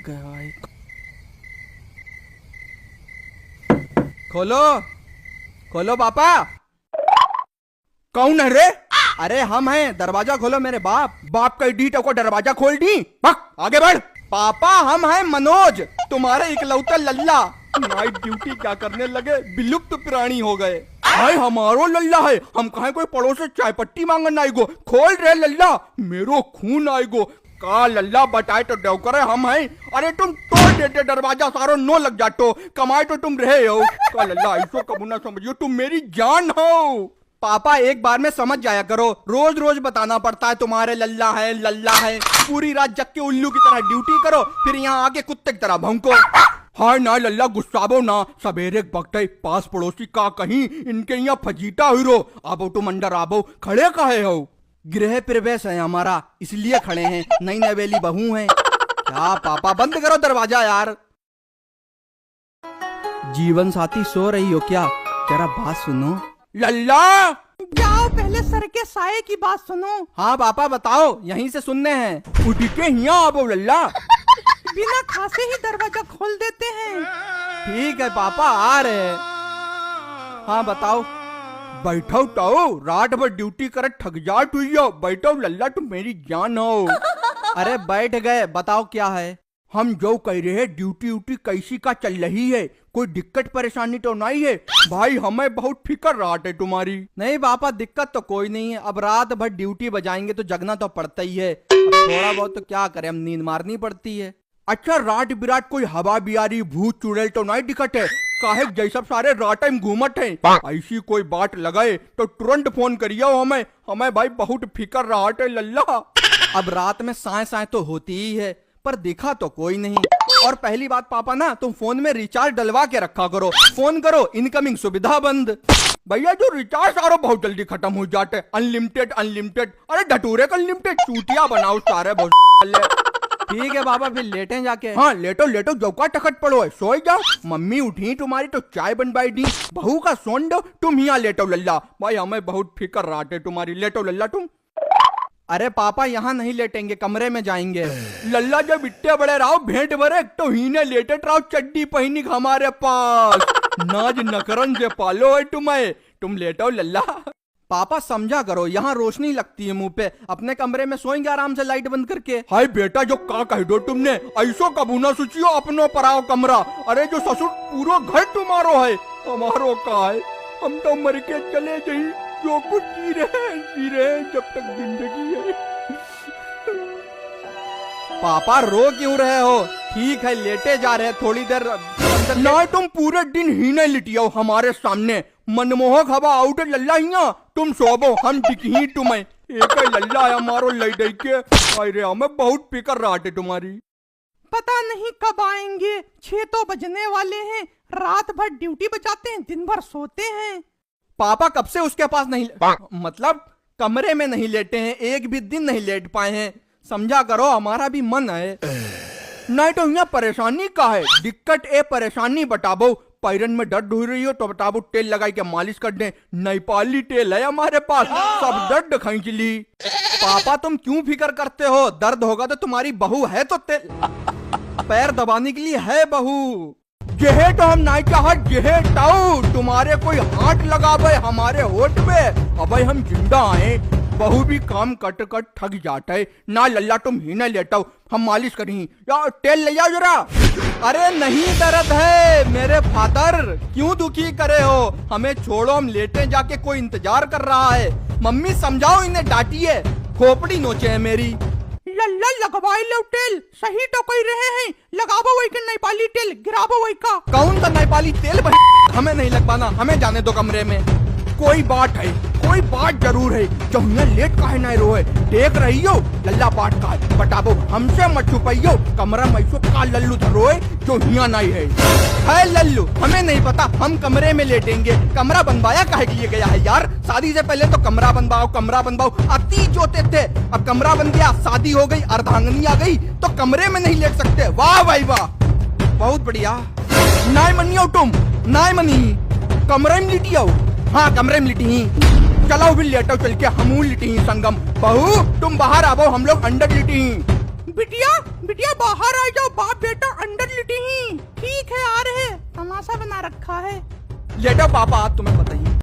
गया भाई। खोलो खोलो पापा। कौन है रे? अरे हम हैं, दरवाजा खोलो मेरे बाप। बाप का डी को दरवाजा खोल दी। आगे बढ़। पापा हम हैं मनोज, तुम्हारे इकलौता लल्ला। नाइट ड्यूटी क्या करने लगे, विलुप्त प्राणी हो गए। हाय हमारो लल्ला है, हम कहे कोई पड़ोस से चाय पट्टी मांगन आएगो। खोल रे लल्ला, मेरो खून आएगो। का लल्ला बताए तो देव करे हम हैं। अरे तुम तोड़ देते दरवाजा, सारो नो लग जातो। कमाए तो तुम रहे हो। का लल्ला ऐसो कबू ना समझियो, तुम मेरी जान हो। पापा एक बार में समझ जाया करो, रोज रोज बताना पड़ता है तुम्हारे लल्ला है लल्ला है। पूरी रात जग के उल्लू की तरह ड्यूटी करो, फिर यहाँ आके कुत्ते की तरह भौंको। हाय ना लल्ला, गुस्साबो ना। सवेरे बगते पास पड़ोसी का कहीं इनके यहाँ फजीता हुई रो। आबो तुम अंदर आबो, खड़े काहे हो? गृह प्रवेश है हमारा, इसलिए खड़े हैं। नई नवेली बहू हैं। क्या पापा बंद करो दरवाजा यार। जीवन साथी सो रही हो क्या? जरा बात सुनो। लल्ला जाओ पहले सर के साये की बात सुनो। हाँ पापा बताओ, यहीं से सुनने हैं। उठ के यहाँ आबो लल्ला। बिना खासे ही दरवाजा खोल देते हैं। ठीक है पापा आ रहे। हाँ बताओ। बैठो तो, रात भर ड्यूटी करे थक जाट हुई हो। बैठो लल्ला, तुम मेरी जान हो। अरे बैठ गए, बताओ क्या है। हम जो कह रहे हैं, ड्यूटी उटी कैसी का चल रही है? कोई दिक्कत परेशानी तो नहीं है? भाई हमें बहुत फिक्र रात है तुम्हारी। नहीं पापा दिक्कत तो कोई नहीं है। अब रात भर ड्यूटी बजाएंगे तो जगना तो पड़ता ही है। अब थोड़ा बहुत तो क्या करें, हम नींद मारनी पड़ती है। अच्छा रात बिराट कोई हवा बिहारी भूत चुड़ैल तो नहीं दिखत है? काहे जैसा सारे रात टाइम घूमत है। ऐसी कोई बात लगाए तो तुरंत फोन करियो हमें। हमें भाई बहुत फिक्र रात है लल्ला। अब रात में साए साए तो होती ही है, पर दिखा तो कोई नहीं। और पहली बात पापा ना, तुम फोन में रिचार्ज डलवा के रखा करो। फोन करो, इनकमिंग सुविधा बंद। भैया जो रिचार्ज सारो बहुत जल्दी खत्म हो जाते। अनलिमिटेड अनलिमिटेड, अरे ढटूरे का अनलिमिटेड चूतिया बनाओ सारे बहुत। ठीक है पापा, फिर लेटे जाके। हाँ लेटो लेटो, जौका टखट पड़ो है, सोई जाओ। मम्मी उठी तुम्हारी तो चाय बनवाई दी। बहू का सोन दो, तुम यहाँ लेटो लल्ला। भाई हमें बहुत फिक्र रात तुम्हारी। लेटो लल्ला तुम। अरे पापा यहाँ नहीं लेटेंगे, कमरे में जाएंगे। लल्ला जब इतने बड़े रहो भेंट भरे तो हीने लेटे रहो चड्डी पहनी हमारे पास। नाज नकरन से पालो है तुम्हें। तुम लेटो लल्ला। पापा समझा करो, यहाँ रोशनी लगती है मुंह पे। अपने कमरे में सोएंगे आराम से लाइट बंद करके। हाय बेटा जो का कह दो तुमने, ऐसो कबू ना सोचियो अपनो पराओ कमरा। अरे जो ससुर पूरा घर तुम्हारो है, हमारो का है। हम तो मर के चले जाई, जो कुछ जी रहे जब तक जिंदगी है। पापा रो क्यों रहे हो? ठीक है लेटे जा रहे, थोड़ी देर ना तुम पूरे दिन ही नहीं लिटियो हमारे सामने। मनमोहक हवा आउट लल्ला हिया, तुम सोबो हम दिखी तुम्हें। एक लल्ला है हमारो लड़ाई के। अरे हमें बहुत फिक्र रात है तुम्हारी। पता नहीं कब आएंगे, 6 तो बजने वाले हैं। रात भर ड्यूटी बजाते हैं, दिन भर सोते हैं। पापा कब से उसके पास नहीं, मतलब कमरे में नहीं लेटे हैं, एक भी दिन नहीं लेट पाए हैं। समझा करो, हमारा भी मन है। नहीं तो यहाँ परेशानी का है? दिक्कत ए परेशानी बताबो। पैरन में दर्द हो रही हो तो बताबो, तेल लगाई के मालिश कर दे। नेपाली तेल है हमारे पास, सब दर्द खींच ली। पापा तुम क्यों फिक्र करते हो? दर्द होगा तो तुम्हारी बहू है तो तेल पैर दबाने के लिए है बहू। जेहे तो हम नहीं चाहत, जेहे ताऊ तुम्हारे कोई हाथ लगावे हमारे होठ पे। अबे हम जिंदा आए, बहू भी काम कट कट थक जाता है ना लल्ला। तुम ही नहीं लेटाओ, हम मालिश करी। यार तेल ले जाओ जरा। अरे नहीं दर्द है मेरे फादर, क्यों दुखी करे हो? हमें छोड़ो, हम लेटे जाके, कोई इंतजार कर रहा है। मम्मी समझाओ इन्हें, डांटिए, खोपड़ी नोचे है मेरी। लल्ला लगवाई लो तेल, सही तो कोई रहे हैं। लगाबो वही का नेपाली तेल, गिराबो वही का। कौन सा नेपाली तेल? हमें नहीं लगवाना, हमें जाने दो कमरे में। कोई बात है, कोई बात जरूर है। जो यहाँ लेट काहे नहीं रोए, देख रही हो लल्ला बात का बताबो। हमसे मत छुपाइयो, कमरा में ऐसो का लल्लू धरोए जो यहाँ नहीं है लल्लू? हमें नहीं पता, हम कमरे में लेटेंगे। कमरा बनवाया काहे के लिए गया है यार? शादी से पहले तो कमरा बनवाओ कमरा बनवाओ, अति जोते थे। अब कमरा बन गया, शादी हो गई, अर्धांगनी आ गई तो कमरे में नहीं लेट सकते। वाह भाई वाह, बहुत बढ़िया। नहीं मनियो तुम, नहीं मनी, कमरे में लिटियो। हाँ कमरे में लिटी ही। चलो फिर लेटो, चल के हम लिटी ही संगम। बहू तुम बाहर आओ, हम लोग अंदर लिटी ही। बिटिया बिटिया बाहर आ जाओ, बाप बेटा अंदर लेटे ही। ठीक है आ रहे, तमाशा बना रखा है। लेटो पापा, तुम्हें बताइए